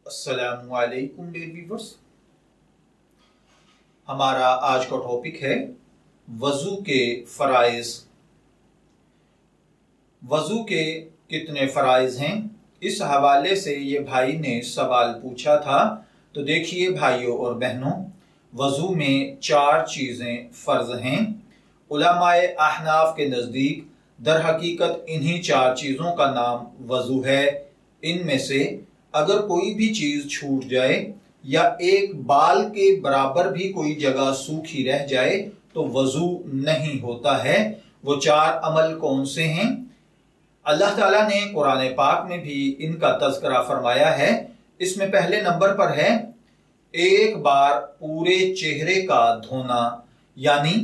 अस्सलामुअलैकुम dear viewers. हमारा आज का टॉपिक है वजू के फराइज। वजू के कितने फराइज हैं, इस हवाले से ये भाई ने सवाल पूछा था। तो देखिए भाइयों और बहनों, वजू में 4 चीजें फर्ज हैं। उलमाए अहनाफ के नजदीक दर हकीकत इन्हीं 4 चीजों का नाम वजू है। इनमें से अगर कोई भी चीज छूट जाए या एक बाल के बराबर भी कोई जगह सूखी रह जाए तो वजू नहीं होता है। वो 4 अमल कौन से हैं? अल्लाह ताला ने कुरान पाक में भी इनका तज़किरा फरमाया है। इसमें पहले नंबर पर है एक बार पूरे चेहरे का धोना, यानी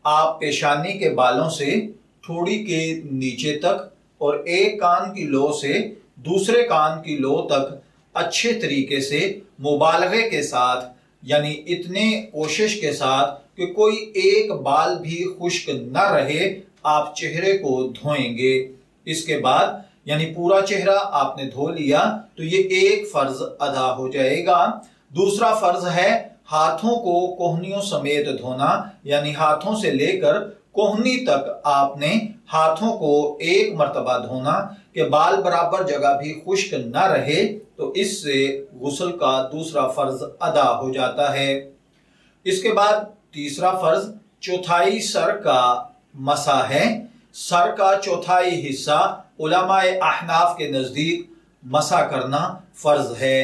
आप पेशानी के बालों से ठोड़ी के नीचे तक और एक कान की लो से दूसरे कान की लो तक अच्छे तरीके से मुबालगे के साथ, यानी इतने कोशिश के साथ कि कोई एक बाल भी खुश्क न रहे, आप चेहरे को धोएंगे। इसके बाद यानी पूरा चेहरा आपने धो लिया तो ये एक फर्ज अदा हो जाएगा। दूसरा फर्ज है हाथों को कोहनियों समेत धोना, यानी हाथों से लेकर कोहनी तक आपने हाथों को एक मर्तबा धोना कि बाल बराबर जगह भी खुश्क न रहे, तो इससे गुस्ल का दूसरा फर्ज अदा हो जाता है। इसके बाद तीसरा फर्ज चौथाई सर का मसा है। सर का चौथाई हिस्सा उलमाए अहनाफ के नजदीक मसा करना फर्ज है।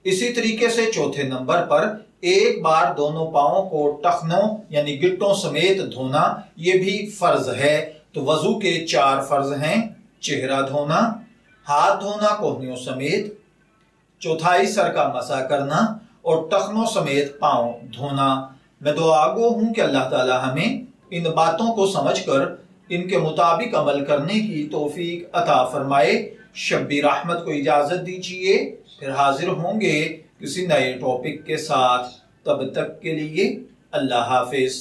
इसी तरीके से चौथे नंबर पर एक बार दोनों पांवों को टखनों यानी गिट्टों समेत धोना, ये भी फर्ज है। तो वजू के 4 फर्ज हैं: चेहरा धोना, हाथ धोना कोहनियों समेत, चौथाई सर का मसा करना और टखनों समेत पांव धोना। मैं दुआगो हूं कि अल्लाह ताला हमें इन बातों को समझकर इनके मुताबिक अमल करने की तौफीक अता फरमाए। शब्बीर अहमद को इजाजत दीजिए, फिर हाजिर होंगे किसी नए टॉपिक के साथ। तब तक के लिए अल्लाह हाफिज।